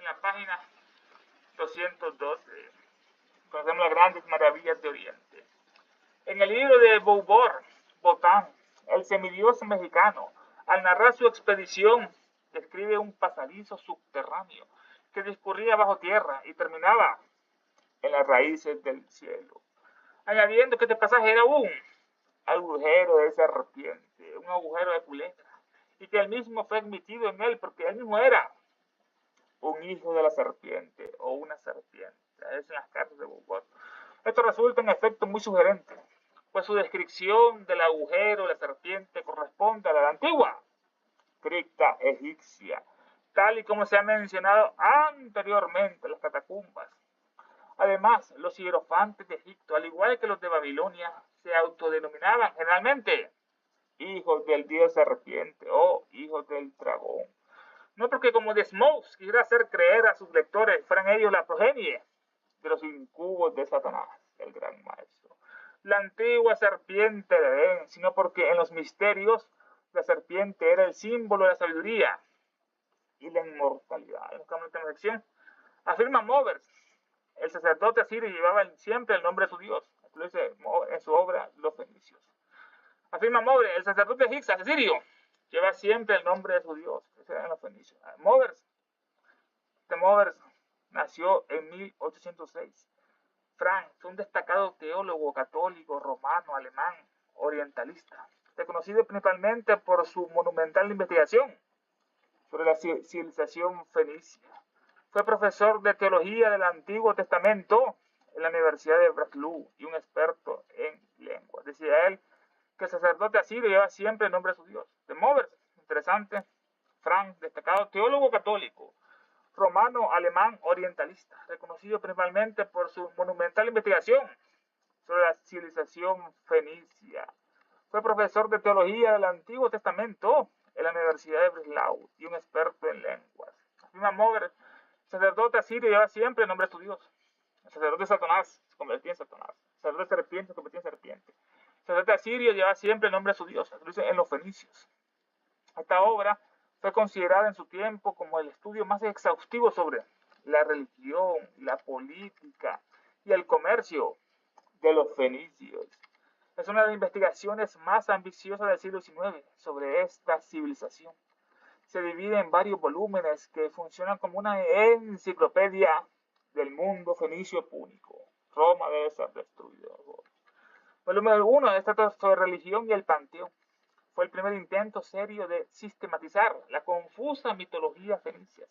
en la página 212. Conocemos las grandes maravillas de Oriente. En el libro de Botán, el semidios mexicano, al narrar su expedición, describe un pasadizo subterráneo que discurría bajo tierra y terminaba en las raíces del cielo, añadiendo que este pasaje era un agujero de serpiente, un agujero de culebra, y que él mismo fue admitido en él porque él mismo era un hijo de la serpiente o una serpiente. Es en las cartas de Bobot. Esto resulta en efecto muy sugerente, pues su descripción del agujero de la serpiente corresponde a la antigua cripta egipcia, tal y como se ha mencionado anteriormente en las catacumbas. Además, los hierofantes de Egipto, al igual que los de Babilonia, se autodenominaban generalmente hijos del dios serpiente o hijos del dragón. No porque como Desmos quisiera hacer creer a sus lectores fueran ellos la progenie de los incubos de Satanás, el gran maestro, la antigua serpiente de Edén, sino porque en los misterios la serpiente era el símbolo de la sabiduría y la inmortalidad. En esta sección afirma Movers, el sacerdote asirio llevaba siempre el nombre de su Dios, incluye en su obra Los Fenicios. Afirma Movers, el sacerdote egipcio asirio lleva siempre el nombre de su Dios, que será en Los Fenicios. Movers nació en 1806. Frank fue un destacado teólogo católico, romano, alemán, orientalista, reconocido principalmente por su monumental investigación sobre la civilización fenicia. Fue profesor de teología del Antiguo Testamento en la Universidad de Breslau y un experto en lengua. Decía él que el sacerdote asirio lleva siempre el nombre de su Dios. De Movers, interesante. Frank, destacado teólogo católico, romano, alemán, orientalista, reconocido principalmente por su monumental investigación sobre la civilización fenicia. Fue profesor de teología del Antiguo Testamento en la Universidad de Breslau y un experto en lenguas. Afirma Movers, el sacerdote asirio lleva siempre el nombre de su Dios. El sacerdote Satanás se convertía en Satanás. El sacerdote serpiente se convertía en serpiente. El sacerdote asirio lleva siempre el nombre de su Dios, en los fenicios. Esta obra fue considerada en su tiempo como el estudio más exhaustivo sobre la religión, la política y el comercio de los fenicios. Es una de las investigaciones más ambiciosas del siglo XIX sobre esta civilización. Se divide en varios volúmenes que funcionan como una enciclopedia del mundo fenicio púnico. Roma debe ser destruida. Volumen 1 trata sobre religión y el panteón. Fue el primer intento serio de sistematizar la confusa mitología fenicia.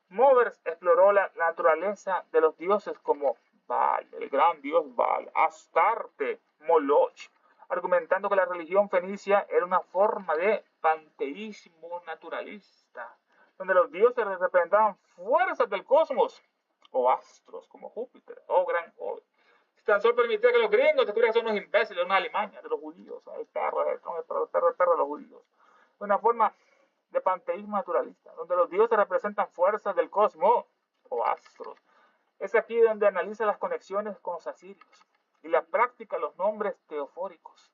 Movers exploró la naturaleza de los dioses como Baal, el gran dios Baal, Astarte, Moloch, argumentando que la religión fenicia era una forma de panteísmo naturalista, donde los dioses representaban fuerzas del cosmos, o astros como Júpiter, o gran joven. Si tan solo permitía que los gringos descubrieran que son unos imbéciles, una Alemania de los judíos, el perro de los judíos. Una forma de panteísmo naturalista, donde los dioses representan fuerzas del cosmos, o astros. Es aquí donde analiza las conexiones con los asirios y la práctica de los nombres teofóricos.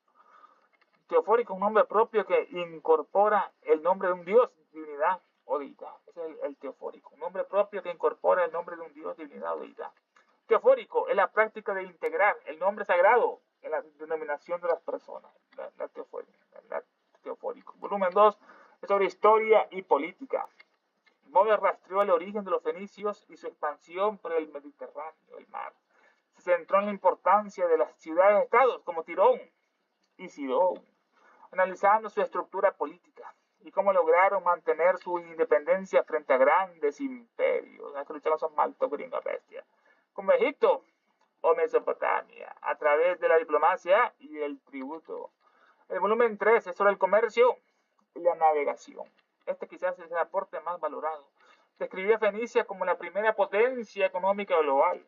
Teofórico es un nombre propio que incorpora el nombre de un dios, divinidad o deidad. Ese es el teofórico, un nombre propio que incorpora el nombre de un dios, divinidad o deidad. Teofórico es la práctica de integrar el nombre sagrado en la denominación de las personas. La teofórico. Volumen 2 es sobre historia y política. Movers rastreó el origen de los fenicios y su expansión por el Mediterráneo, el mar. Se centró en la importancia de las ciudades-estados como Tirón y Sidón, analizando su estructura política y cómo lograron mantener su independencia frente a grandes imperios. Estos lucharon son maltos gringos bestias, como Egipto o Mesopotamia, a través de la diplomacia y el tributo. El volumen 3 es sobre el comercio y la navegación. Este quizás es el aporte más valorado. Describió a Fenicia como la primera potencia económica global.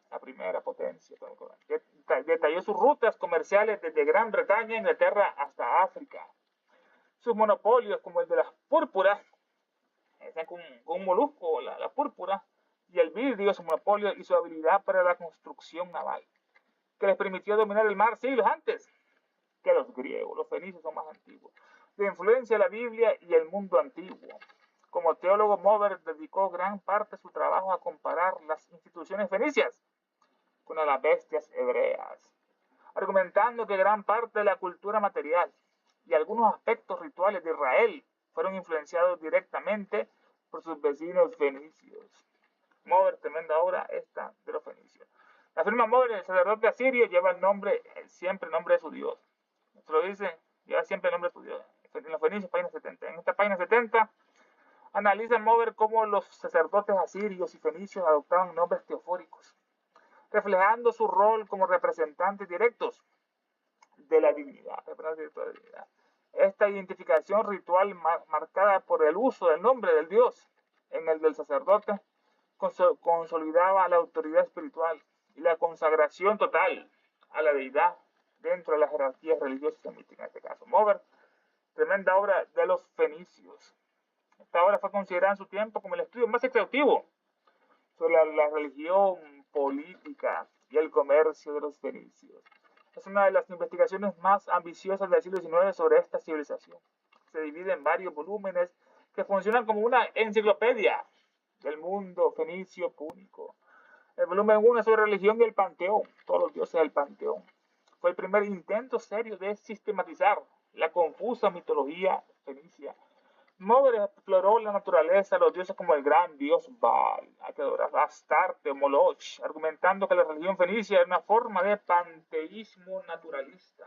Detalló sus rutas comerciales desde Gran Bretaña, Inglaterra hasta África. Sus monopolios, como el de las púrpuras, con un molusco, la púrpura, y el vidrio, su monopolio y su habilidad para la construcción naval, que les permitió dominar el mar siglos antes que los griegos. Los fenicios son más antiguos. La influencia de la Biblia y el mundo antiguo. Como teólogo, Mover dedicó gran parte de su trabajo a comparar las instituciones fenicias con las bestias hebreas, argumentando que gran parte de la cultura material y algunos aspectos rituales de Israel fueron influenciados directamente por sus vecinos fenicios. Mover, tremenda obra esta de los fenicios. Afirma Mover, el sacerdote asirio lleva el nombre, siempre el nombre de su Dios. Se lo dice, lleva siempre el nombre de su Dios. En los fenicios, página 70. En esta página 70 analiza Mover cómo los sacerdotes asirios y fenicios adoptaban nombres teofóricos, reflejando su rol como representantes directos de la divinidad. Esta identificación ritual marcada por el uso del nombre del Dios en el del sacerdote consolidaba la autoridad espiritual y la consagración total a la deidad dentro de las jerarquías religiosas semíticas, en este caso. Mover, tremenda obra de los fenicios. Esta obra fue considerada en su tiempo como el estudio más exhaustivo sobre la religión, política y el comercio de los fenicios. Es una de las investigaciones más ambiciosas del siglo XIX sobre esta civilización. Se divide en varios volúmenes que funcionan como una enciclopedia del mundo fenicio púnico. El volumen 1 es sobre religión y el panteón, todos los dioses del panteón. Fue el primer intento serio de sistematizar la confusa mitología fenicia. Mover exploró la naturaleza, los dioses como el gran dios Baal, que adoraba Astarte o Moloch, argumentando que la religión fenicia era una forma de panteísmo naturalista,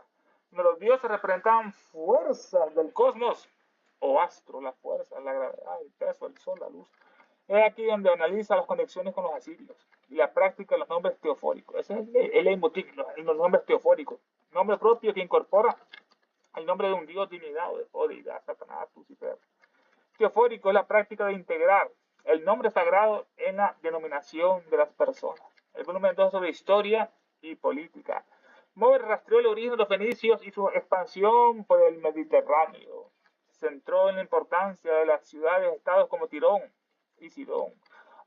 donde los dioses representaban fuerzas del cosmos o astro, la fuerza, la gravedad, el peso, el sol, la luz. Es aquí donde analiza las conexiones con los asirios y la práctica de los nombres teofóricos. Ese es el leitmotiv, los nombres teofóricos, nombre propio que incorpora el nombre de un dios, divinidad o deidad, Satanás, Lucifer. Teofórico es la práctica de integrar el nombre sagrado en la denominación de las personas. El volumen 2 sobre historia y política. Mover rastreó el origen de los fenicios y su expansión por el Mediterráneo. Se centró en la importancia de las ciudades-estados como Tirón y Sidón,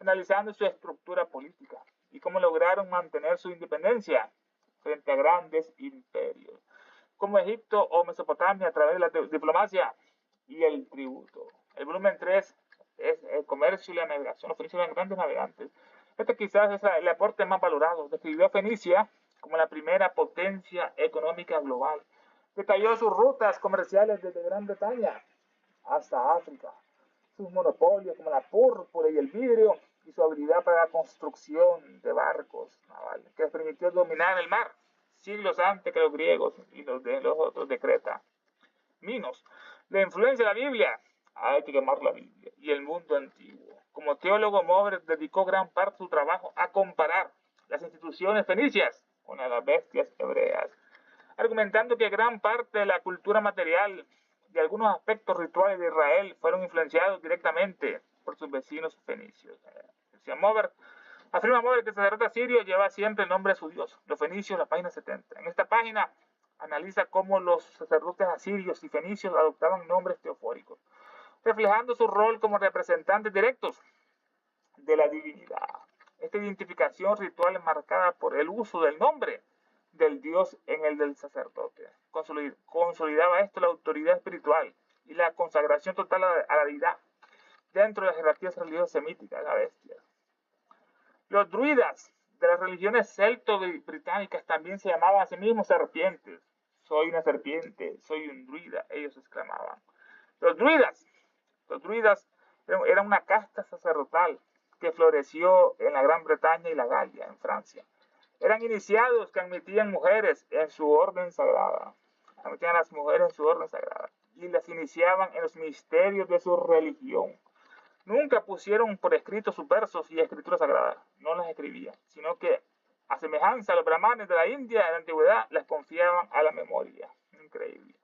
analizando su estructura política y cómo lograron mantener su independencia frente a grandes imperios, como Egipto o Mesopotamia a través de la diplomacia y el tributo. El volumen 3 es el comercio y la navegación. Los fenicios eran grandes navegantes. Este quizás es el aporte más valorado. Describió a Fenicia como la primera potencia económica global. Detalló sus rutas comerciales desde Gran Bretaña hasta África, sus monopolios como la púrpura y el vidrio y su habilidad para la construcción de barcos navales, que les permitió dominar el mar siglos antes que los griegos y los otros de Creta. Minos. La influencia de la Biblia. Hay que quemar la Biblia y el mundo antiguo. Como teólogo, Mover dedicó gran parte de su trabajo a comparar las instituciones fenicias con las bestias hebreas, argumentando que gran parte de la cultura material y algunos aspectos rituales de Israel fueron influenciados directamente por sus vecinos fenicios. Afirma Mover que el sacerdote asirio lleva siempre el nombre de su Dios. Los fenicios, la página 70. En esta página analiza cómo los sacerdotes asirios y fenicios adoptaban nombres teofóricos, reflejando su rol como representantes directos de la divinidad. Esta identificación ritual es marcada por el uso del nombre del Dios en el del sacerdote. Consolidaba esto la autoridad espiritual y la consagración total a la deidad dentro de las jerarquías religiosas semíticas, la bestia. Los druidas de las religiones celto-británicas también se llamaban a sí mismos serpientes. Soy una serpiente, soy un druida, ellos exclamaban. Los druidas eran una casta sacerdotal que floreció en la Gran Bretaña y la Galia, en Francia. Eran iniciados que admitían mujeres en su orden sagrada. Admitían a las mujeres en su orden sagrada y las iniciaban en los misterios de su religión. Nunca pusieron por escrito sus versos y escrituras sagradas, no las escribían, sino que, a semejanza a los brahmanes de la India de la antigüedad, las confiaban a la memoria. Increíble.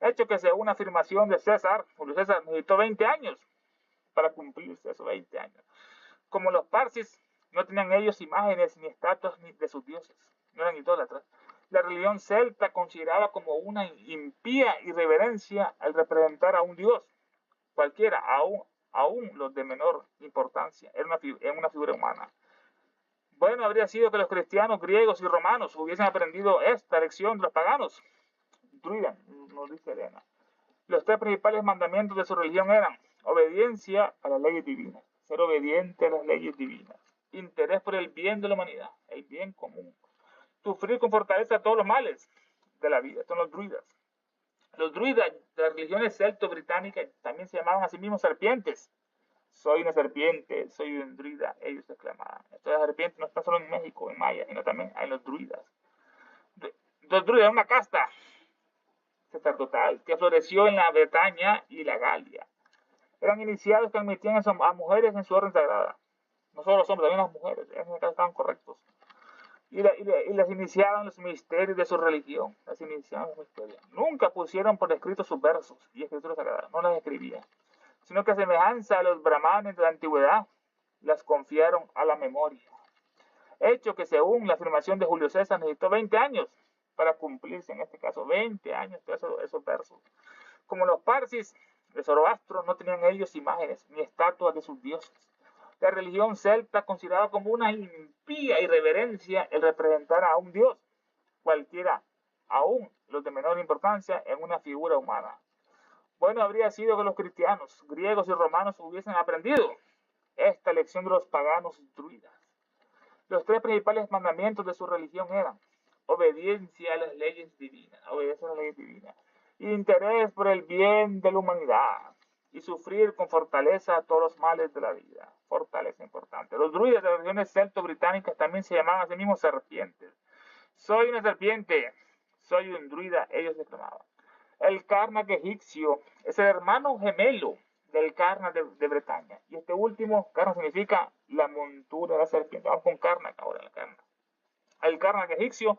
Hecho que, según una afirmación de Julio César necesitó 20 años para cumplirse esos 20 años. Como los parsis, no tenían ellos imágenes ni estatuas ni de sus dioses, no eran idólatras. La religión celta consideraba como una impía irreverencia al representar a un dios cualquiera, aún los de menor importancia, era una figura humana. Bueno, habría sido que los cristianos, griegos y romanos hubiesen aprendido esta lección de los paganos. Druidan, nos dice Elena. Los tres principales mandamientos de su religión eran obediencia a las leyes divinas, ser obediente a las leyes divinas, interés por el bien de la humanidad, el bien común, sufrir con fortaleza todos los males de la vida. Son los druidas. Los druidas de las religiones celto-británicas también se llamaban a sí mismos serpientes. Soy una serpiente, soy un druida, ellos exclamaban. Esto de la serpiente no está solo en México, en Maya, sino también en los druidas. Los druidas, una casta sacerdotal que floreció en la Bretaña y la Galia. Eran iniciados que admitían a mujeres en su orden sagrada. No solo los hombres, también las mujeres. En ese caso estaban correctos. Y las iniciaban los misterios de su religión. Las iniciaban los misterios. Nunca pusieron por escrito sus versos y escrituras sagradas. No las escribían. Sino que a semejanza a los brahmanes de la antigüedad, las confiaron a la memoria. Hecho que según la afirmación de Julio César necesitó 20 años para cumplirse, en este caso 20 años de esos versos. Como los parsis de Zoroastro, no tenían ellos imágenes ni estatuas de sus dioses. La religión celta consideraba como una impía irreverencia el representar a un dios, cualquiera, aún los de menor importancia, en una figura humana. Bueno habría sido que los cristianos, griegos y romanos hubiesen aprendido esta lección de los paganos druidas. Los tres principales mandamientos de su religión eran obediencia a las leyes divinas, interés por el bien de la humanidad y sufrir con fortaleza todos los males de la vida. Fortaleza importante. Los druidas de las regiones celto-británicas también se llamaban a sí mismos serpientes. Soy una serpiente, soy un druida, ellos exclamaban. El Karnak egipcio es el hermano gemelo del Karnak de Bretaña. Y este último, Karnak significa la montura de la serpiente. Vamos con Karnak ahora, el Karnak. El Karnak egipcio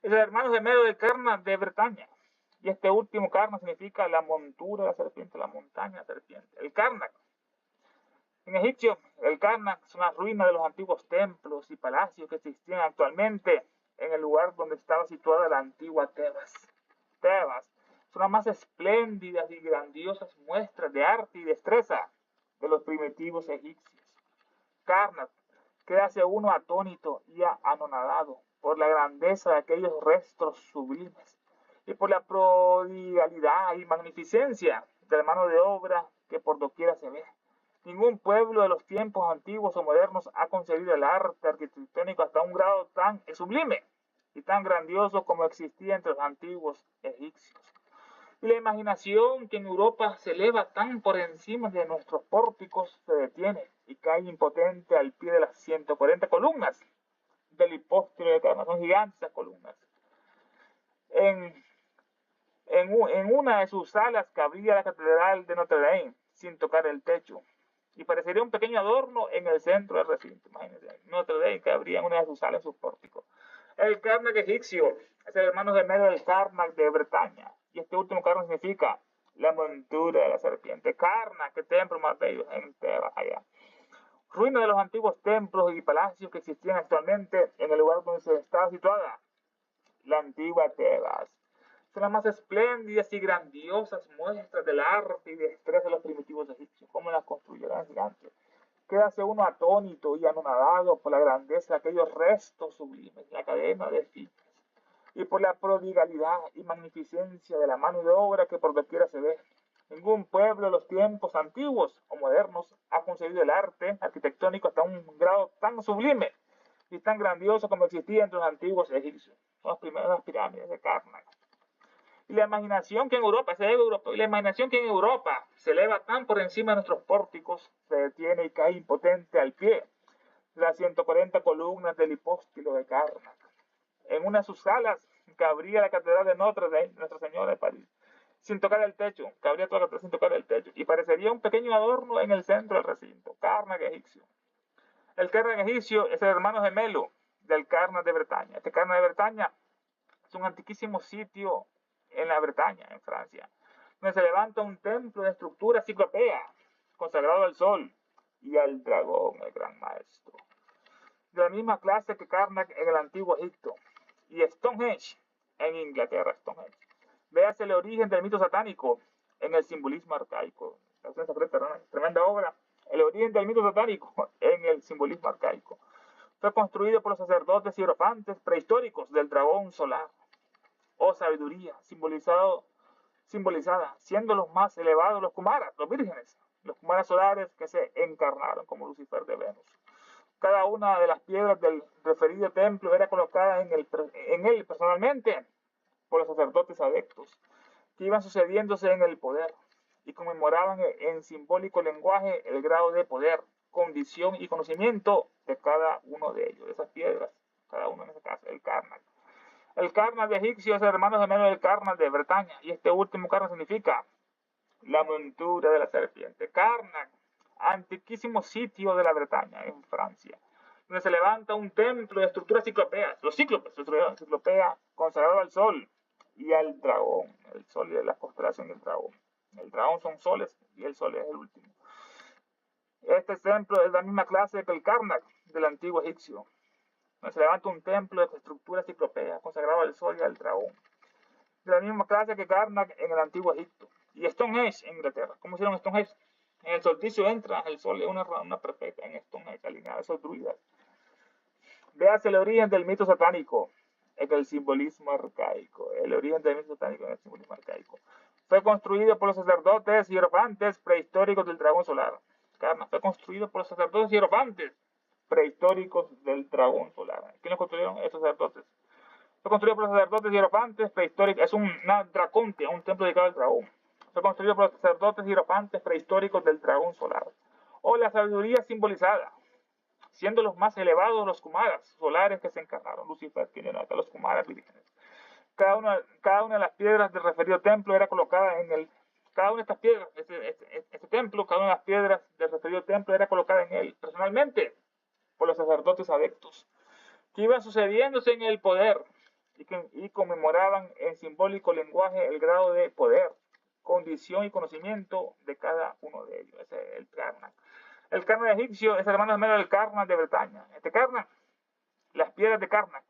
es el hermano gemelo del Karnak de Bretaña. Y este último Karnak significa la montura de la serpiente, la montaña de la serpiente. El Karnak. En egipcio, el Karnak es una ruina de los antiguos templos y palacios que existían actualmente en el lugar donde estaba situada la antigua Tebas. Tebas son las más espléndidas y grandiosas muestras de arte y destreza de los primitivos egipcios. Karnak queda hacia uno atónito y anonadado por la grandeza de aquellos restos sublimes y por la prodigalidad y magnificencia de la mano de obra que por doquiera se ve. Ningún pueblo de los tiempos antiguos o modernos ha concebido el arte arquitectónico hasta un grado tan sublime y tan grandioso como existía entre los antiguos egipcios. Y la imaginación que en Europa se eleva tan por encima de nuestros pórticos se detiene y cae impotente al pie de las 140 columnas del hipóstilo de Karnak. Son gigantes esas columnas. En una de sus salas cabría la catedral de Notre Dame sin tocar el techo y parecería un pequeño adorno en el centro del recinto. Imagínense, Notre Dame cabría en una de sus salas en sus pórticos. El Karnak egipcio es el hermano gemelo del Karnak de Bretaña y este último Karnak significa la montura de la serpiente. Karnak, que templo más bello en Tebas allá. Ruina de los antiguos templos y palacios que existían actualmente en el lugar donde se estaba situada la antigua Tebas. Son las más espléndidas y grandiosas muestras del arte y destreza de los primitivos egipcios. Cómo las construyeron gigantes. Quédase uno atónito y anonadado por la grandeza de aquellos restos sublimes, la cadena de Fiques, y por la prodigalidad y magnificencia de la mano de obra que por doquiera se ve. Ningún pueblo de los tiempos antiguos o modernos ha concebido el arte arquitectónico hasta un grado tan sublime y tan grandioso como existía entre los antiguos egipcios. Son las primeras pirámides de Karnak. Y la imaginación que en Europa se eleva tan por encima de nuestros pórticos, se detiene y cae impotente al pie de las 140 columnas del hipóstilo de Karnak. En una de sus salas cabría la catedral de Notre Dame, Nuestra Señora de París, sin tocar el techo, cabría toda la catedral sin tocar el techo, y parecería un pequeño adorno en el centro del recinto. Karnak egipcio. El Karnak egipcio es el hermano gemelo del Karnak de Bretaña. Este Karnak de Bretaña es un antiquísimo sitio en la Bretaña, en Francia, donde se levanta un templo de estructura ciclopea, consagrado al sol y al dragón, el gran maestro. De la misma clase que Karnak en el antiguo Egipto y Stonehenge en Inglaterra. Stonehenge. Véase el origen del mito satánico en el simbolismo arcaico. Tremenda obra. El origen del mito satánico en el simbolismo arcaico. Fue construido por los sacerdotes hierofantes prehistóricos del dragón solar. O sabiduría, simbolizada, siendo los más elevados los kumaras, los vírgenes, los kumaras solares que se encarnaron como Lucifer de Venus. Cada una de las piedras del referido templo era colocada en él personalmente por los sacerdotes adeptos, que iban sucediéndose en el poder y conmemoraban en simbólico lenguaje el grado de poder, condición y conocimiento de cada uno de ellos, de esas piedras, cada uno en ese caso, el Karnak. El Karnak de egipcio es el hermano gemelo del Karnak de Bretaña, y este último Karnak significa la montura de la serpiente. Karnak, antiquísimo sitio de la Bretaña, en Francia, donde se levanta un templo de estructuras ciclopéas, los cíclopes, ciclopea consagrado al sol y al dragón, el sol y la constelación del dragón. El dragón son soles y el sol es el último. Este templo es la misma clase que el Karnak del antiguo egipcio, donde se levanta un templo de estructuras ciclopéas consagrado al sol y al dragón. De la misma clase que Karnak en el antiguo Egipto. Y Stonehenge en Inglaterra. ¿Cómo hicieron Stonehenge? En el solsticio entra el sol es una perfecta en Stonehenge, alineada a esos druidas. Veas el origen del mito satánico en el simbolismo arcaico. El origen del mito satánico en el simbolismo arcaico. Fue construido por los sacerdotes y hierofantes prehistóricos del dragón solar. Karnak fue construido por los sacerdotes y hierofantes prehistóricos del dragón solar. ¿Quién lo construyeron? Esos sacerdotes. Fue construido por los sacerdotes y hierofantes prehistóricos. Es una draconte, un templo dedicado al dragón. Fue construido por los sacerdotes y hierofantes prehistóricos del dragón solar. O la sabiduría simbolizada, siendo los más elevados los kumaras solares que se encarnaron. Lucifer tiene acá los kumaras vírgenes. Cada una de las piedras del referido templo era colocada en el. Cada una de estas piedras, este templo, cada una de las piedras del referido templo era colocada en él personalmente por los sacerdotes adeptos, que iban sucediéndose en el poder y conmemoraban en simbólico lenguaje el grado de poder, condición y conocimiento de cada uno de ellos. Ese es el Karnak. El Karnak egipcio es el hermano gemelo del Karnak de Bretaña. Este Karnak, las piedras de Karnak,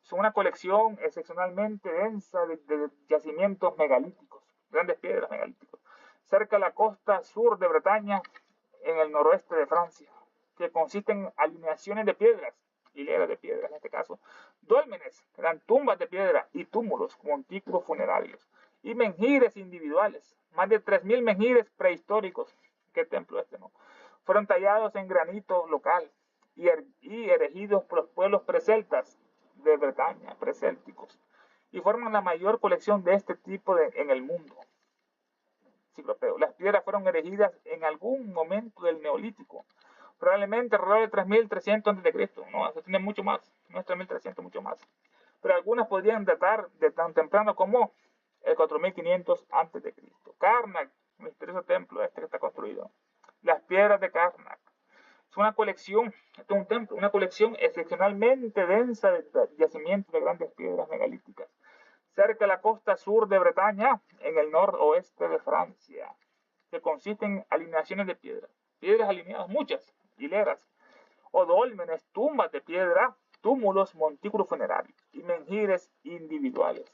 son una colección excepcionalmente densa de yacimientos megalíticos, grandes piedras megalíticos, cerca de la costa sur de Bretaña, en el noroeste de Francia, que consisten en alineaciones de piedras, hileras de piedras en este caso, dólmenes, eran tumbas de piedra y túmulos, montículos funerarios, y menhires individuales, más de 3.000 menhires prehistóricos, ¿qué templo este no? Fueron tallados en granito local y erigidos por los pueblos preceltas de Bretaña, presélticos, y forman la mayor colección de este tipo en el mundo ciclopeo. Las piedras fueron erigidas en algún momento del Neolítico, probablemente alrededor de 3300 a.C. No, eso tiene mucho más, no es 3300, mucho más. Pero algunas podrían datar de tan temprano como el 4500 a.C. Karnak, el misterioso templo este que está construido. Las piedras de Karnak. Es una colección, este es un templo, una colección excepcionalmente densa de yacimientos de grandes piedras megalíticas, cerca de la costa sur de Bretaña, en el noroeste de Francia, que consisten en alineaciones de piedras alineadas, muchas, hileras, o dólmenes, tumbas de piedra, túmulos, montículos funerarios y menhires individuales.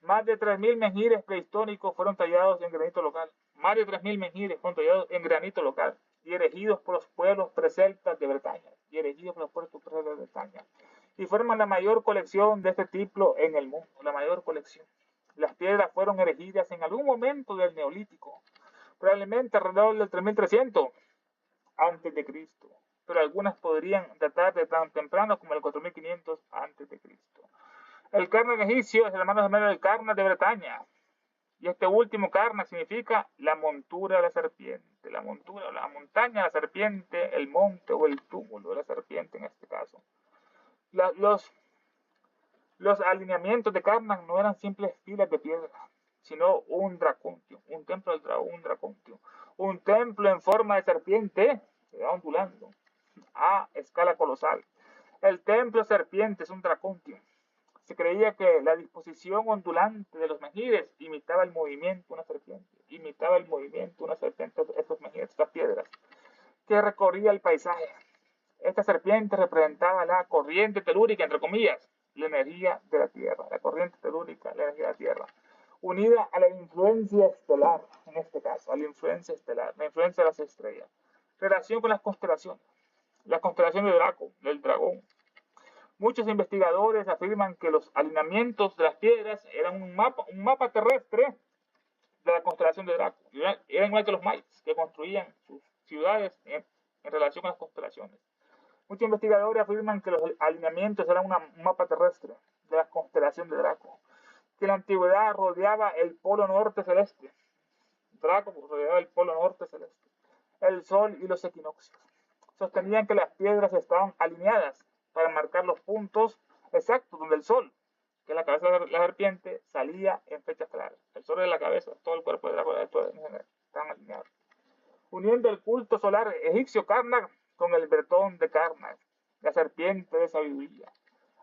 Más de 3.000 menhires prehistóricos fueron tallados en granito local. Más de 3.000 menhires fueron tallados en granito local y erigidos por los pueblos preceltas de Bretaña. Y forman la mayor colección de este tipo en el mundo, la mayor colección. Las piedras fueron erigidas en algún momento del Neolítico, probablemente alrededor del 3300 antes de Cristo, pero algunas podrían datar de tan temprano como el 4500 antes de Cristo. El Karnak egipcio es el hermano gemelo del Karnak de Bretaña, y este último Karnak significa la montura de la serpiente, la montura, la montaña, la serpiente, el monte o el túmulo de la serpiente en este caso. Los alineamientos de Karnak no eran simples filas de piedra, sino un dracontium, un templo del dragón, un dracontium, un templo en forma de serpiente que va ondulando a escala colosal. El templo serpiente es un dracontium. Se creía que la disposición ondulante de los menhires imitaba el movimiento de una serpiente, estos menhires, estas piedras, que recorría el paisaje. Esta serpiente representaba la corriente telúrica, entre comillas, la energía de la Tierra, la corriente telúrica, la energía de la Tierra, unida a la influencia estelar, en este caso, a la influencia estelar, la influencia de las estrellas. Relación con las constelaciones de Draco, del dragón. Muchos investigadores afirman que los alineamientos de las piedras eran un mapa terrestre de la constelación de Draco. Eran igual que los mayas, que construían sus ciudades en relación a las constelaciones. Muchos investigadores afirman que los alineamientos eran un mapa terrestre de la constelación de Draco, que en la antigüedad rodeaba el polo norte celeste. Draco rodeaba el polo norte celeste, el sol y los equinoccios. Sostenían que las piedras estaban alineadas para marcar los puntos exactos donde el sol, que es la cabeza de la serpiente, salía en fechas claras. El sol es la cabeza, todo el cuerpo de Draco estaban alineados. Uniendo el culto solar egipcio Karnak con el bretón de Karnak, la serpiente de sabiduría.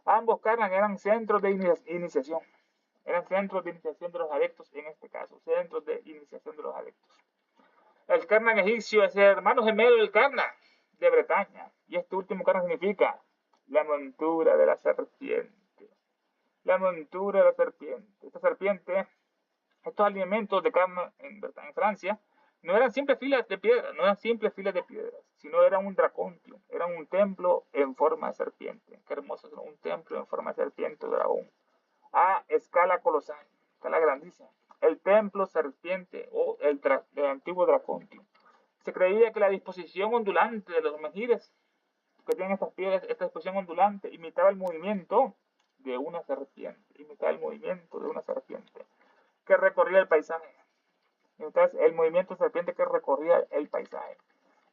Ambos Karnak eran centros de iniciación. Eran centros de iniciación de los adeptos, en este caso, centros de iniciación de los adeptos. El Karnak egipcio es el hermano gemelo del Karnak de Bretaña, y este último Karnak significa la montura de la serpiente. La montura de la serpiente. Esta serpiente, estos alineamientos de Karnak en Francia, no eran simples filas de piedras, sino eran un dracontium, eran un templo en forma de serpiente. Qué hermoso, un templo en forma de serpiente o dragón, a escala colosal, escala grandísima. El templo serpiente o el antiguo dracontium. Se creía que la disposición ondulante de los menhires que tienen estas piedras, esta disposición ondulante, imitaba el movimiento de una serpiente, que recorría el paisaje. Entonces, el movimiento de serpiente que recorría el paisaje.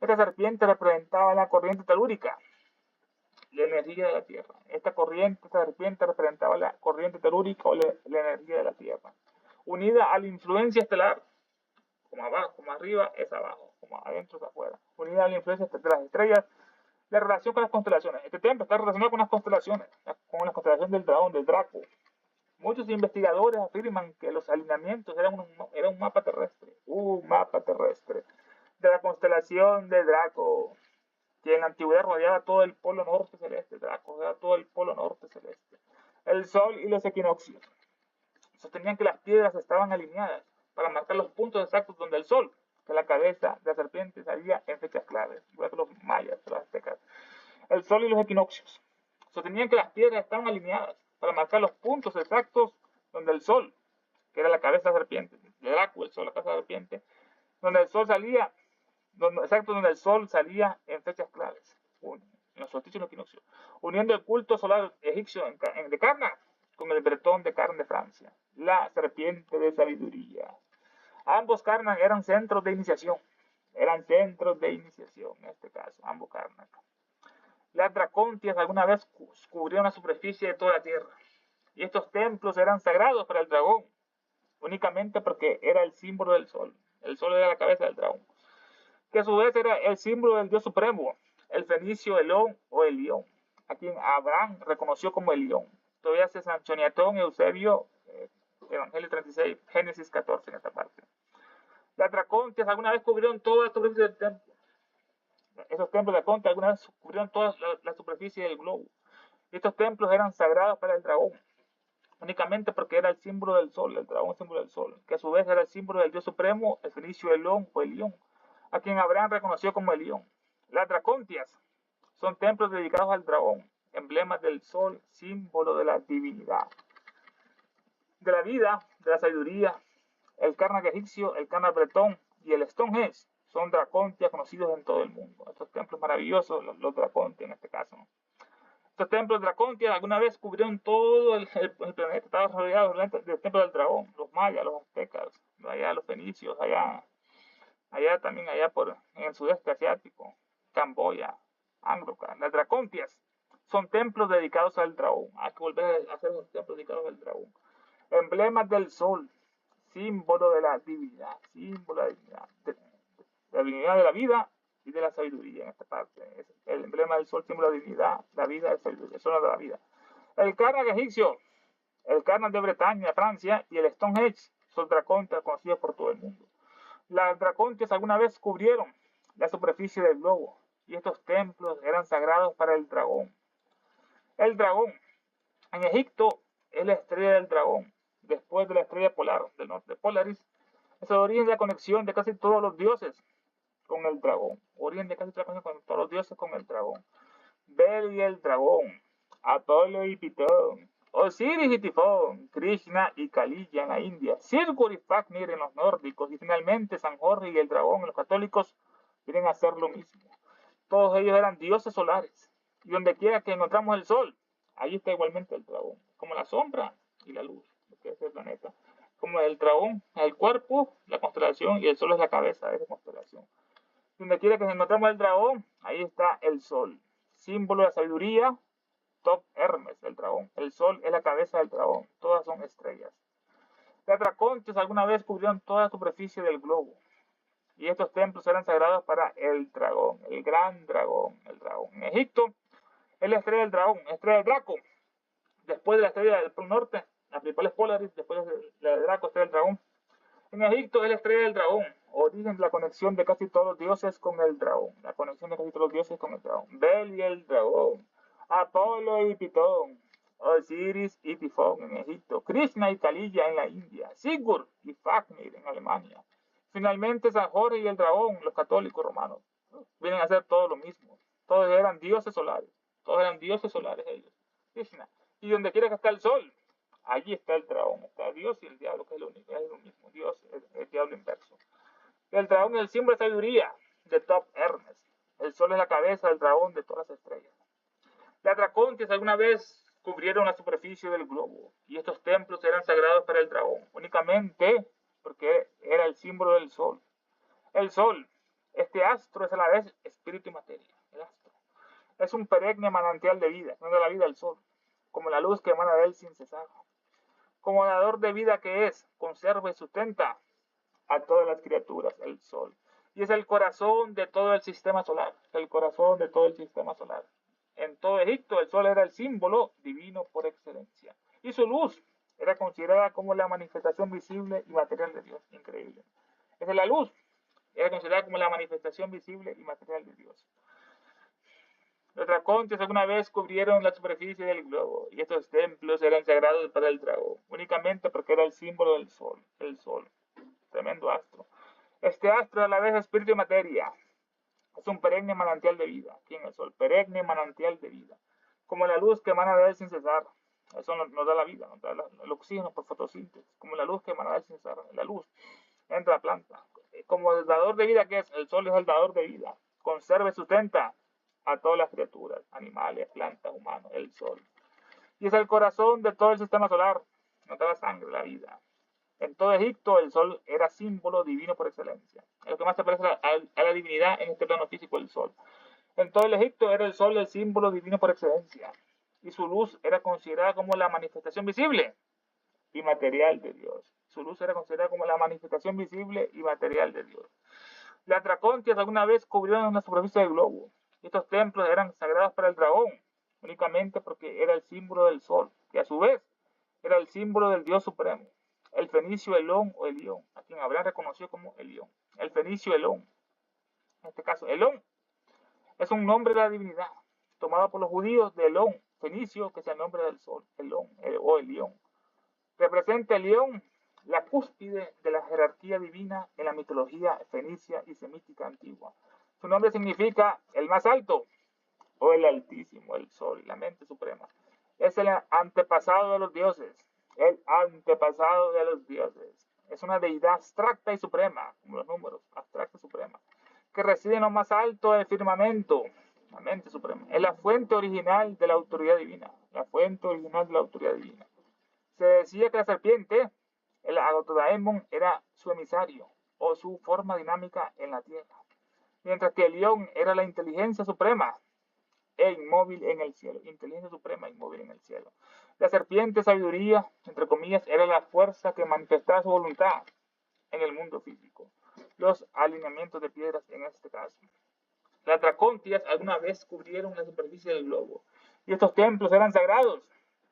Esta serpiente representaba la corriente telúrica, la energía de la Tierra. Esta serpiente representaba la corriente telúrica o la energía de la Tierra. Unida a la influencia estelar, como abajo, como arriba es abajo, como adentro es afuera. Unida a la influencia de las estrellas, la relación con las constelaciones. Este templo está relacionado con las constelaciones, con la constelación del dragón, del Draco. Muchos investigadores afirman que los alineamientos eran un mapa terrestre, de la constelación de Draco, que en la antigüedad rodeaba todo el polo norte celeste. Draco rodeaba todo el polo norte celeste. El sol y los equinoccios. Sostenían que las piedras estaban alineadas para marcar los puntos exactos donde el sol, que la cabeza de la serpiente, salía en fechas claves, igual que los mayas, los aztecas. El sol y los equinoccios. Sostenían que las piedras estaban alineadas para marcar los puntos exactos donde el sol, que era la cabeza de la serpiente, de Draco, el sol, la cabeza de la serpiente, donde el sol salía, donde el sol salía en fechas claves, en los solsticios y los equinoccios, uniendo el culto solar egipcio de Karnak con el bretón de Karnak de Francia, la serpiente de sabiduría. Ambos Karnak eran centros de iniciación, en este caso, ambos Karnak. Las dracontias alguna vez cubrieron la superficie de toda la tierra, y estos templos eran sagrados para el dragón, únicamente porque era el símbolo del sol. El sol era la cabeza del dragón, que a su vez era el símbolo del dios supremo, el fenicio Elón o Elión, a quien Abraham reconoció como Elión. Todavía se Sanchoniatón, Eusebio, Evangelio 36, Génesis 14 en esta parte. Las dracontias alguna vez cubrieron toda la superficie del templo. Esos templos de Dracontia alguna vez cubrieron toda la superficie del globo. Estos templos eran sagrados para el dragón, únicamente porque era el símbolo del sol, el dragón símbolo del sol, que a su vez era el símbolo del dios supremo, el fenicio Elón o Elión, a quien Abraham reconoció como Elión. Las dracontias son templos dedicados al dragón, emblemas del sol, símbolo de la divinidad, de la vida, de la sabiduría. El Karnak egipcio, el Karnak bretón y el Stonehenge son dracontias conocidos en todo el mundo. Estos templos maravillosos, los dracontias en este caso. Estos templos dracontias alguna vez cubrieron todo el planeta, estaban rodeados del templo del dragón, los mayas, los aztecas, allá los fenicios, allá también en el sudeste asiático, Camboya, Angkor. Las dracontias son templos dedicados al dragón. Hay que volver a hacer los templos dedicados al dragón. Emblemas del sol, símbolo de la divinidad, de la divinidad de la vida y de la sabiduría en esta parte. Es el emblema del sol, símbolo de la divinidad, la vida y la sabiduría, el sol de la vida. El Karnak egipcio, el Karnak de Bretaña, Francia, y el Stonehenge son dracontias conocidos por todo el mundo. Las dracontias alguna vez cubrieron la superficie del globo, y estos templos eran sagrados para el dragón. El dragón, en Egipto, es la estrella del dragón, después de la estrella polar del norte, Polaris. Es el origen de la conexión de casi todos los dioses con el dragón. Origen de casi todos los dioses con el dragón. Bel y el dragón, Apolo y Pitón, Osiris y Tifón, Krishna y Kaliya en la India, Sigurd y Fafnir en los nórdicos, y finalmente San Jorge y el dragón en los católicos vienen a hacer lo mismo. Todos ellos eran dioses solares, y donde quiera que encontramos el sol, ahí está igualmente el dragón, como la sombra y la luz, que es el planeta. Como el dragón es el cuerpo, la constelación, y el sol es la cabeza de esa constelación. Donde quiera que encontramos el dragón, ahí está el sol, símbolo de la sabiduría. Top Hermes, el dragón. El sol es la cabeza del dragón. Todas son estrellas. Las dracontes alguna vez cubrieron toda la superficie del globo. Y estos templos eran sagrados para el dragón, el gran dragón, el dragón. En Egipto es la estrella del dragón, la estrella del Draco. Después de la estrella del Polo Norte, la principal es Polaris, después de la del Draco, estrella del dragón. En Egipto es la estrella del dragón, origen de la conexión de casi todos los dioses con el dragón. La conexión de casi todos los dioses con el dragón. Bel y el dragón. Apolo y Pitón, Osiris y Tifón en Egipto, Krishna y Kaliya en la India, Sigurd y Fafnir en Alemania. Finalmente San Jorge y el dragón, los católicos romanos, vienen a hacer todo lo mismo. Todos eran dioses solares, ellos. Krishna. Y donde quiera que está el sol, allí está el dragón, está Dios y el diablo, que es lo mismo, Dios es el diablo inverso. El dragón es el símbolo de sabiduría de Top Hermes. El sol es la cabeza del dragón de todas las estrellas. Las dracontes alguna vez cubrieron la superficie del globo, y estos templos eran sagrados para el dragón, únicamente porque era el símbolo del sol. El sol, este astro, es a la vez espíritu y materia. El astro es un perenne manantial de vida, no de la vida el sol, como la luz que emana de él sin cesar. Como dador de vida que es, conserva y sustenta a todas las criaturas, el sol. Y es el corazón de todo el sistema solar, el corazón de todo el sistema solar. En todo Egipto el sol era el símbolo divino por excelencia. Y su luz era considerada como la manifestación visible y material de Dios. Increíble. Esa es la luz. Era considerada como la manifestación visible y material de Dios. Los dracontes alguna vez cubrieron la superficie del globo, y estos templos eran sagrados para el dragón, únicamente porque era el símbolo del sol, el sol. Tremendo astro. Este astro a la vez es espíritu y materia. Es un perenne manantial de vida. Aquí en el sol, perenne manantial de vida. Como la luz que emana de él sin cesar. Eso nos da la vida, nos da el oxígeno por fotosíntesis. Como la luz que emana de él sin cesar. La luz entra a la planta. Como el dador de vida que es, el sol es el dador de vida. Conserva y sustenta a todas las criaturas, animales, plantas, humanos, el sol. Y es el corazón de todo el sistema solar. Nos da la sangre, la vida. En todo Egipto el sol era símbolo divino por excelencia. Es lo que más se parece a la divinidad en este plano físico, el sol. En todo el Egipto era el sol el símbolo divino por excelencia. Y su luz era considerada como la manifestación visible y material de Dios. Su luz era considerada como la manifestación visible y material de Dios. Las dracontias alguna vez cubrieron la superficie del globo. Estos templos eran sagrados para el dragón, únicamente porque era el símbolo del sol, que a su vez era el símbolo del Dios supremo. El fenicio Elón o Elión, a quien habrán reconocido como Elión. El fenicio Elón. En este caso, Elón es un nombre de la divinidad, tomado por los judíos de Elón, fenicio, que es el nombre del sol, Elón o Elión. Representa Elión la cúspide de la jerarquía divina en la mitología fenicia y semítica antigua. Su nombre significa el más alto o el altísimo, el sol, la mente suprema. Es el antepasado de los dioses. El antepasado de los dioses. Es una deidad abstracta y suprema, como los números, abstracta y suprema, que reside en lo más alto del firmamento, la mente suprema. Es la fuente original de la autoridad divina, la fuente original de la autoridad divina. Se decía que la serpiente, el Agotodaemon, era su emisario o su forma dinámica en la tierra, mientras que el león era la inteligencia suprema e inmóvil en el cielo. Inteligencia suprema e inmóvil en el cielo. La serpiente, sabiduría, entre comillas, era la fuerza que manifestaba su voluntad en el mundo físico. Los alineamientos de piedras en este caso. Las dracontias alguna vez cubrieron la superficie del globo. Y estos templos eran sagrados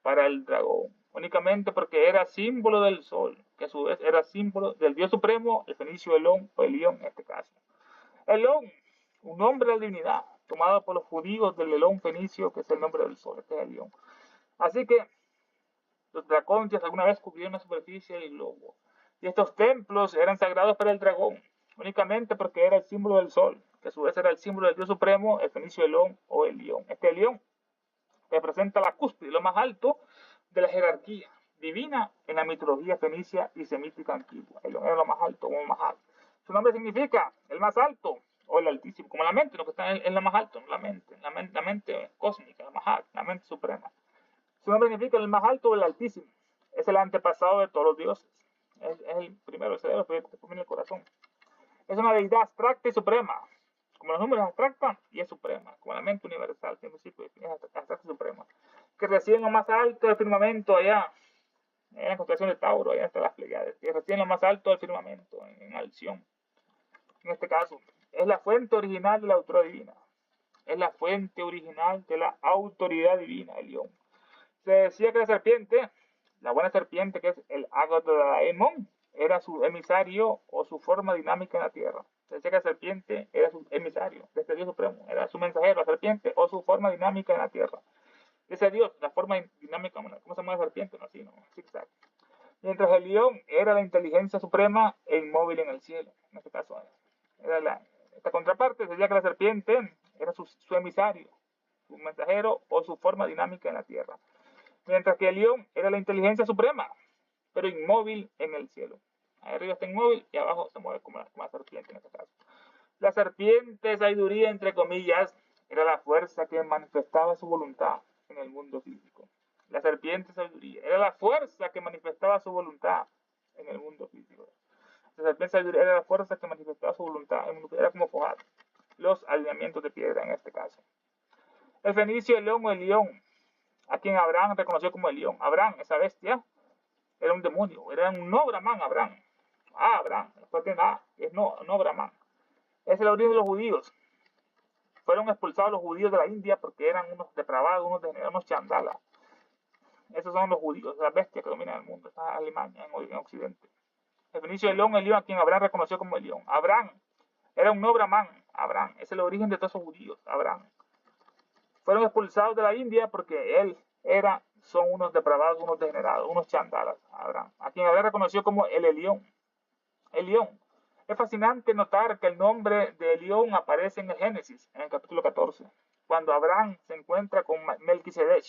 para el dragón, únicamente porque era símbolo del sol, que a su vez era símbolo del dios supremo, el fenicio Elón o Elión en este caso. Elón, un nombre de la divinidad, tomado por los judíos del Elón fenicio, que es el nombre del sol, este es el león. Así que los dracontias alguna vez cubrieron la superficie del globo. Y estos templos eran sagrados para el dragón, únicamente porque era el símbolo del sol, que a su vez era el símbolo del dios supremo, el fenicio Elón o el león. Este león representa la cúspide, lo más alto de la jerarquía divina en la mitología fenicia y semítica antigua. El león era lo más alto, como Mahal. Su nombre significa el más alto o el altísimo, como la mente, lo que está en lo más alto, la mente cósmica, la Mahal, la mente suprema. Su nombre significa el más alto o el altísimo. Es el antepasado de todos los dioses. Es el primero, el cerebro, que viene el corazón. Es una deidad abstracta y suprema, como los números abstracta y es suprema, como la mente universal, que en principio es abstracta y suprema, que reside en lo más alto del firmamento allá, en la constelación de Tauro, allá está las Pleiades, que reside en lo más alto del firmamento, en Alción. En este caso, es la fuente original de la autoridad divina, es la fuente original de la autoridad divina, el león. Se decía que la serpiente, la buena serpiente, que es el Agathodaemon, era su emisario o su forma dinámica en la tierra. Se decía que la serpiente era su emisario de este Dios supremo, era su mensajero, la serpiente, o su forma dinámica en la tierra. Ese Dios, la forma dinámica, ¿cómo se llama la serpiente? No, así, no, zigzag. Mientras el león era la inteligencia suprema e inmóvil en el cielo. En este caso, era esta contraparte, se decía que la serpiente era su emisario, su mensajero o su forma dinámica en la tierra. Mientras que el león era la inteligencia suprema, pero inmóvil en el cielo. Ahí arriba está inmóvil y abajo se mueve como la serpiente en este caso. La serpiente, sabiduría, entre comillas, era la fuerza que manifestaba su voluntad en el mundo físico. La serpiente, sabiduría, era la fuerza que manifestaba su voluntad en el mundo físico. La serpiente, sabiduría, era la fuerza que manifestaba su voluntad en el mundo físico. Era como fojar los alineamientos de piedra en este caso. El fenicio, el león o el león, a quien Abraham reconoció como el león. Abraham, esa bestia, era un demonio, era un no Brahman, Abraham. Abraham, después tiene A, es no Brahman. Es el origen de los judíos. Fueron expulsados los judíos de la India porque eran unos depravados, unos chandalas. Esos son los judíos, las bestias que dominan el mundo. Está Alemania, en Occidente. El fenicio del león, el león, a quien Abraham reconoció como el león. Abraham era un no Brahman. Abraham es el origen de todos esos judíos. Abraham. Fueron expulsados de la India porque él son unos depravados, unos degenerados, unos chandalas. Abraham, a quien Abraham reconoció como el Elión. Elión. Es fascinante notar que el nombre de Elión aparece en el Génesis, en el capítulo 14, cuando Abraham se encuentra con Melquisedec,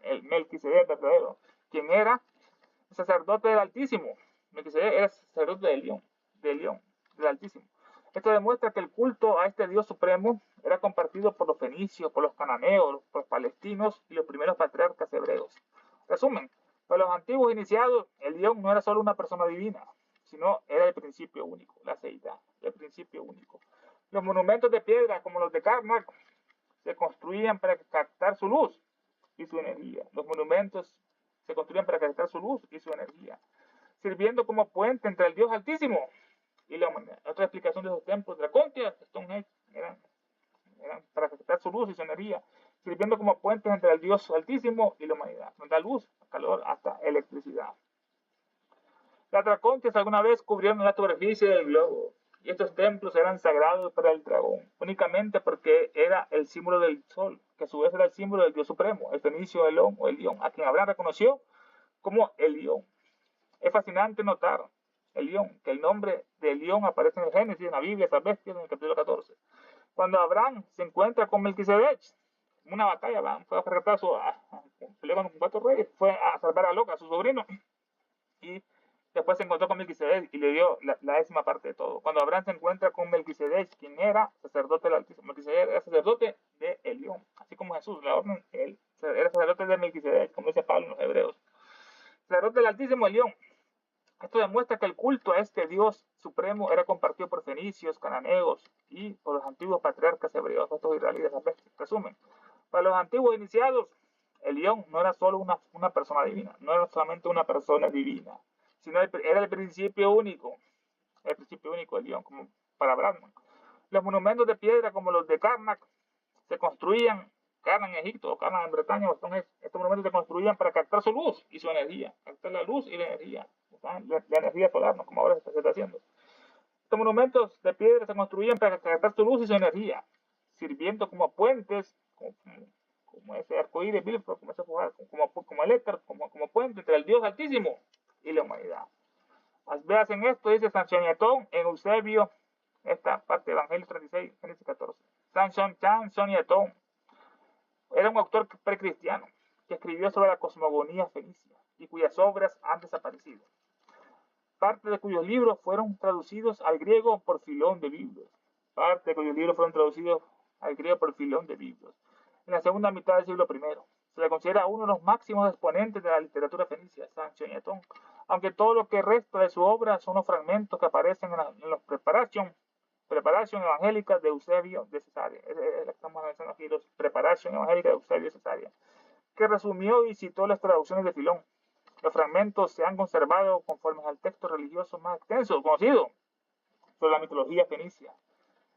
el Melquisedec verdadero, quien era sacerdote del Altísimo. Melquisedec era sacerdote de Elión, del Altísimo. Esto demuestra que el culto a este Dios supremo era compartido por los fenicios, por los cananeos, por los palestinos y los primeros patriarcas hebreos. Resumen, para los antiguos iniciados, el león no era solo una persona divina, sino era el principio único, la seidad, el principio único. Los monumentos de piedra, como los de Karnak, se construían para captar su luz y su energía. Los monumentos se construían para captar su luz y su energía, sirviendo como puente entre el Dios Altísimo y la humanidad. Otra explicación de esos templos Dracontia, Stonehenge, eran para captar su luz y su energía, sirviendo como puentes entre el Dios Altísimo y la humanidad. Nos da luz, calor, hasta electricidad. Las dracontias alguna vez cubrieron la superficie del globo, y estos templos eran sagrados para el dragón, únicamente porque era el símbolo del sol, que a su vez era el símbolo del Dios Supremo, el fenicio del león o el león, a quien Abraham reconoció como el león. Es fascinante notar el león, que el nombre de león aparece en el Génesis, en la Biblia, esas bestias, en el capítulo 14. Cuando Abraham se encuentra con Melquisedec, una batalla, fue a rescatar con 4 reyes, fue a salvar a Loca, a su sobrino, y después se encontró con Melquisedec y le dio la décima parte de todo. Cuando Abraham se encuentra con Melquisedec, quien era sacerdote del Altísimo, Melquisedec era sacerdote de Elión, así como Jesús, la orden, él era sacerdote de Melquisedec, como dice Pablo en los Hebreos. Sacerdote del Altísimo Elión. Esto demuestra que el culto a este Dios supremo era compartido por fenicios, cananeos y por los antiguos patriarcas hebreos, estos israelitas. Resumen, para los antiguos iniciados, el león no era solo una persona divina, no era solamente una persona divina, sino era el principio único del león, como para Brahman. Los monumentos de piedra como los de Karnak se construían, Karnak en Egipto, o Karnak en Bretaña, estos monumentos se construían para captar su luz y su energía, captar la luz y la energía energía solar, ¿no? Como ahora se está haciendo. Estos monumentos de piedra se construían para captar su luz y su energía, sirviendo como puentes, como ese arcoíris bíblico, como el éter, como puente entre el Dios Altísimo y la humanidad. Veas en esto, dice San Soniatón, en Eusebio, esta parte de Evangelio 36, Génesis 14. San Soniatón era un autor precristiano. que escribió sobre la cosmogonía fenicia y cuyas obras han desaparecido. Parte de cuyos libros fueron traducidos al griego por Filón de Biblos. Parte de cuyos libros fueron traducidos al griego por Filón de Biblos. En la segunda mitad del siglo I. Se le considera uno de los máximos exponentes de la literatura fenicia, Sancho Ñetón, aunque todo lo que resta de su obra son los fragmentos que aparecen en los Preparation Evangélica de Eusebio de Cesarea. Estamos mencionando aquí los Preparation Evangélica de Eusebio de Cesarea, que resumió y citó las traducciones de Filón. Los fragmentos se han conservado conforme al texto religioso más extenso conocido sobre la mitología fenicia.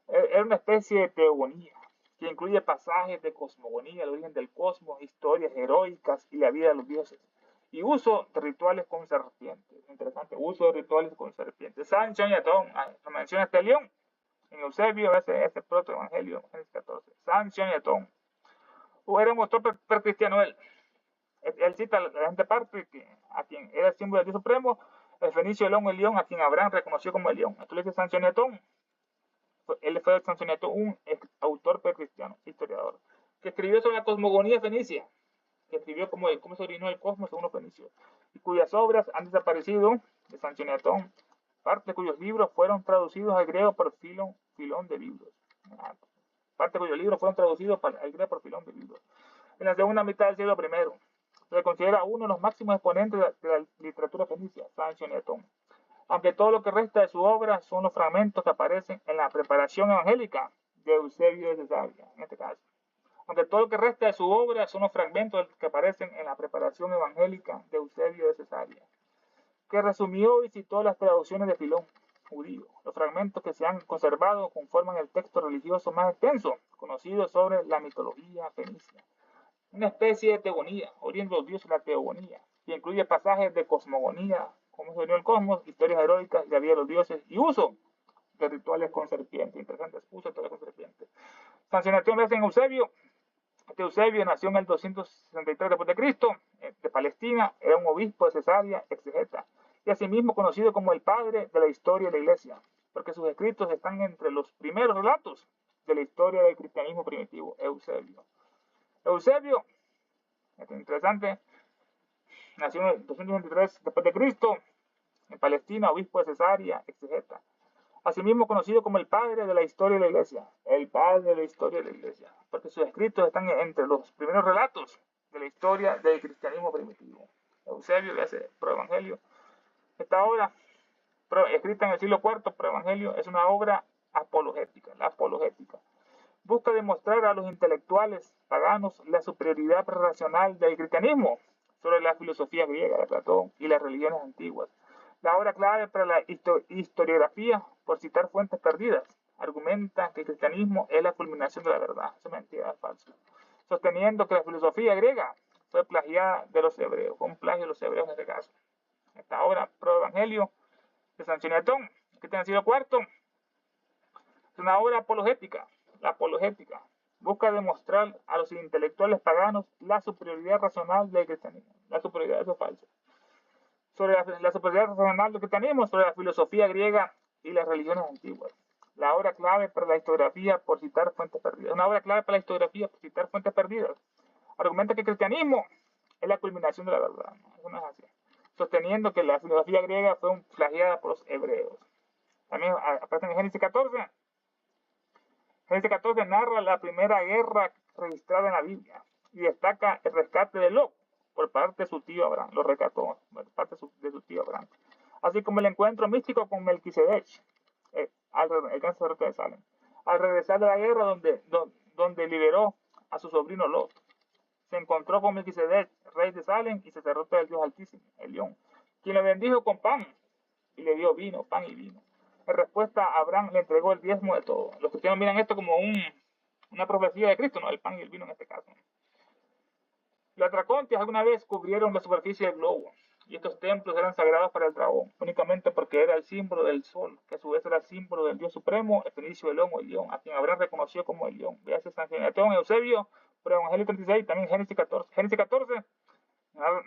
Era una especie de teogonía que incluye pasajes de cosmogonía, el origen del cosmos, historias heroicas y la vida de los dioses, y uso de rituales con serpientes. Interesante, uso de rituales con serpientes. Sancho Ñetón, lo menciona este león, en Eusebio, ese protoevangelio, Génesis 14. Sancho Ñetón. Era un autor precristiano él. Él cita a la gente parte a quien era el símbolo del Dios Supremo, el fenicio león, el león, a quien Abraham reconoció como el león. Esto le dice Sancho Ñetón. Él fue Sancho Ñetón, un autor precristiano, historiador, que escribió sobre la cosmogonía fenicia, que escribió cómo se originó el cosmos según los fenicios, y cuyas obras han desaparecido de Sancho Ñetón, parte de cuyos libros fueron traducidos al griego por Filón de Biblos. Parte de cuyos libros fueron traducidos al griego por Filón de Biblos. En la segunda mitad del siglo I, se le considera uno de los máximos exponentes de la literatura fenicia, Sancho Ñetón, aunque todo lo que resta de su obra son los fragmentos que aparecen en la preparación evangélica de Eusebio de Cesarea, en este caso. Aunque todo lo que resta de su obra son los fragmentos que aparecen en la preparación evangélica de Eusebio de Cesarea, que resumió y citó las traducciones de Filón, judío. Los fragmentos que se han conservado conforman el texto religioso más extenso conocido sobre la mitología fenicia. Una especie de teogonía, oriente los dioses de la teogonía, que incluye pasajes de cosmogonía, cómo se unió el cosmos, historias heroicas, la vida de los dioses y uso de rituales con serpientes. Interesantes, uso de rituales con serpientes. Sancho Ñetón nace en Eusebio. Este Eusebio nació en el 263 después de Cristo, de Palestina, era un obispo de Cesarea, exegeta, y asimismo conocido como el padre de la historia de la iglesia, porque sus escritos están entre los primeros relatos de la historia del cristianismo primitivo. Eusebio, interesante, nació en el 223 después de Cristo, en Palestina, obispo de Cesarea, exegeta. Asimismo conocido como el padre de la historia de la iglesia, el padre de la historia de la iglesia, porque sus escritos están entre los primeros relatos de la historia del cristianismo primitivo. Eusebio le hace Proevangelio. Esta obra, escrita en el siglo IV, Proevangelio, es una obra apologética, la apologética. Busca demostrar a los intelectuales paganos la superioridad racional del cristianismo sobre la filosofía griega de Platón y las religiones antiguas. La obra clave para la historiografía, por citar fuentes perdidas, argumenta que el cristianismo es la culminación de la verdad. Eso es mentira, es falso. Sosteniendo que la filosofía griega fue plagiada de los hebreos, fue un plagio de los hebreos en este caso. Esta obra, Proevangelio, de Sancho Ñetón, que tiene siglo IV, es una obra apologética. La apologética busca demostrar a los intelectuales paganos la superioridad racional del cristianismo. La superioridad, eso es falso. Sobre la superioridad racional del cristianismo, sobre la filosofía griega y las religiones antiguas. La obra clave para la historiografía, por citar fuentes perdidas. Una obra clave para la historiografía, por citar fuentes perdidas. Argumenta que el cristianismo es la culminación de la verdad. ¿No? Eso no es así. Sosteniendo que la filosofía griega fue plagiada por los hebreos. También aparece en Génesis 14. Génesis 14 narra la primera guerra registrada en la Biblia y destaca el rescate de Lot por parte de su tío Abraham. Lo rescató por parte de su tío Abraham. Así como el encuentro místico con Melquisedec, el gran sacerdote de Salem. Al regresar de la guerra donde liberó a su sobrino Lot, se encontró con Melquisedec, rey de Salem y sacerdote del Dios Altísimo, el León, quien le bendijo con pan y le dio vino, pan y vino. En respuesta, Abraham le entregó el diezmo de todo. Los cristianos miran esto como una profecía de Cristo, ¿no? El pan y el vino en este caso. Los tracontias alguna vez cubrieron la superficie del globo, y estos templos eran sagrados para el dragón, únicamente porque era el símbolo del sol, que a su vez era el símbolo del Dios Supremo, el fenicio del León o el León, a quien Abraham reconoció como el León. Véase San Ñetón, Eusebio, por Evangelio 36, también Génesis 14. Génesis 14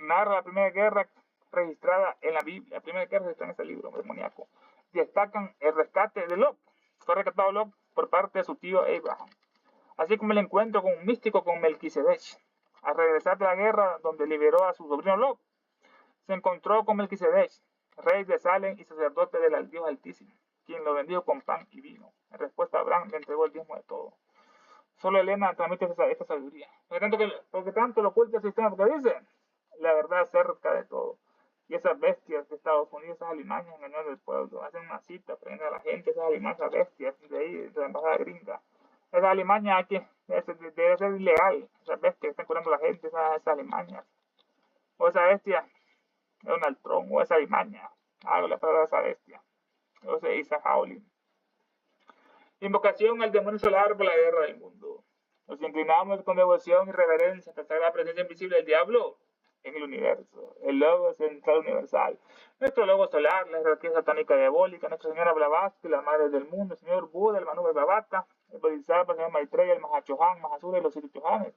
narra la primera guerra registrada en la Biblia, la primera guerra registrada en ese libro demoníaco. Destacan el rescate de Lot, fue rescatado Lot por parte de su tío Abraham, así como el encuentro con un místico con Melquisedec. Al regresar de la guerra, donde liberó a su sobrino Lot, se encontró con Melquisedec, rey de Salem y sacerdote del Dios Altísimo, quien lo bendijo con pan y vino. En respuesta, Abraham le entregó el diezmo de todo. Solo Elena transmite esta sabiduría. Porque tanto lo oculta el sistema, porque dice la verdad acerca de todo. Y esas bestias de Estados Unidos, esas alimañas engañando al pueblo, hacen una cita, prenden a la gente, esas alimañas bestias de ahí, de la embajada gringa. Esas alimañas aquí debe ser ilegal. Esas bestias que están curando a la gente, esas alimañas. O esa bestia, Donald Trump, o esa alimaña. Algo le pasa a esa bestia. O sea, Isaac Howling. Invocación al demonio solar por la guerra del mundo. Nos inclinamos con devoción y reverencia hasta la presencia invisible del diablo en el universo, el logo central universal. Nuestro logo solar, la jerarquía satánica diabólica, Nuestra Señora Blavatsky, la madre del mundo, el señor Buda, el Manu Bhavata, el Bodhisattva, el señor Maitreya, el Mahachohan, Mahasura y los siete Chohanes.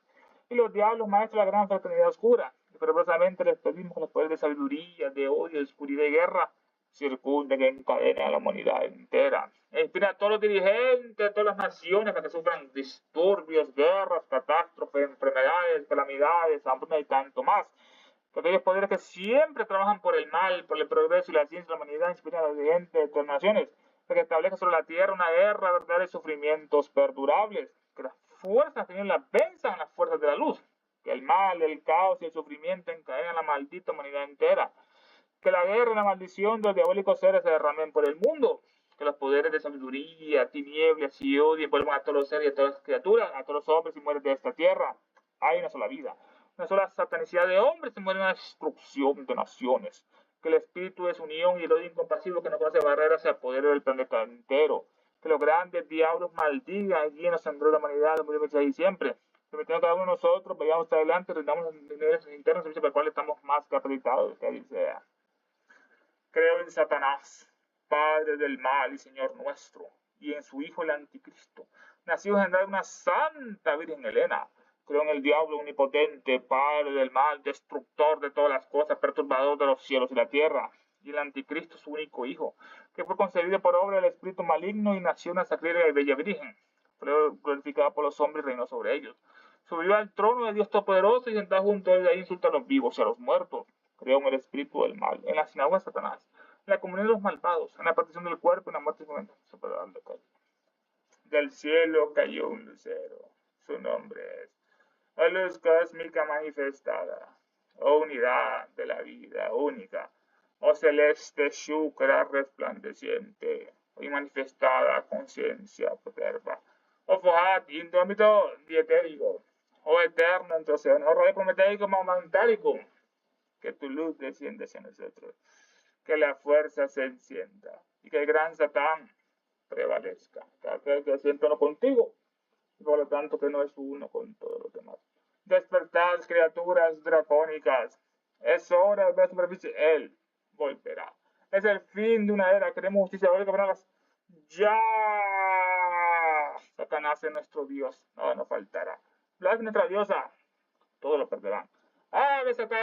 Y los diablos maestros de la gran fraternidad oscura. Y fervorosamente les pedimos con los poderes de sabiduría, de odio, de oscuridad y guerra, circunden que encadena a la humanidad entera. Inspira a todos los dirigentes de todas las naciones para que sufran disturbios, guerras, catástrofes, enfermedades, calamidades, hambruna y tanto más. Que aquellos poderes que siempre trabajan por el mal, por el progreso y la ciencia de la humanidad inspiran a los dirigentes de todas las naciones para que establezca sobre la tierra una guerra, verdad, de sufrimientos perdurables. Que las fuerzas de las venzan las fuerzas de la luz. Que el mal, el caos y el sufrimiento encadenan a la maldita humanidad entera. Que la guerra y la maldición de los diabólicos seres se derramen por el mundo. Que los poderes de sabiduría, tinieblas y odio vuelvan a todos los seres y a todas las criaturas, a todos los hombres y mujeres de esta tierra. Hay una sola vida, una sola satanicidad de hombres y muere una destrucción de naciones. Que el espíritu de desunión y el odio incompasivo que no conoce barreras se apodere del planeta entero. Que los grandes diablos maldigan y guíen a sangrar la humanidad y siempre. Permitiendo cada uno de nosotros, vayamos adelante, rindamos en niveles internos, servicio para el cual estamos más capacitados, que así sea. Creo en Satanás, padre del mal y señor nuestro, y en su hijo el anticristo, nacido en de una santa virgen Helena. Creo en el diablo omnipotente, padre del mal, destructor de todas las cosas, perturbador de los cielos y la tierra, y el anticristo su único hijo, que fue concebido por obra del espíritu maligno y nació una sacrílega y bella virgen, fue glorificada por los hombres y reinó sobre ellos. Subió al trono de Dios Todopoderoso y sentado junto a él ahí insulta a los vivos y a los muertos. Creo en el espíritu del mal, en la sinagoga de Satanás, en la comunión de los malvados, en la partición del cuerpo, en la muerte supernatural. Del cielo cayó un lucero. Su nombre es la luz cósmica manifestada, o unidad de la vida única, o celeste shukra resplandeciente, y manifestada conciencia perpetua, o fojat indómito dietérico, o eterno entre océanos, o rayo prometeico momentálico. Que tu luz descienda hacia nosotros, que la fuerza se encienda y que el gran Satán prevalezca. Que aquel que siente uno contigo y por lo tanto que no es uno con todos los demás. Despertad, criaturas dracónicas. Es hora de ver la superficie. Él volverá. Es el fin de una era. Queremos justicia. Ahora que verás. ¡Ya! Satanás es nuestro Dios. Nada nos faltará. Blas nuestra diosa. Todo lo perderán. ¡Ave Satán!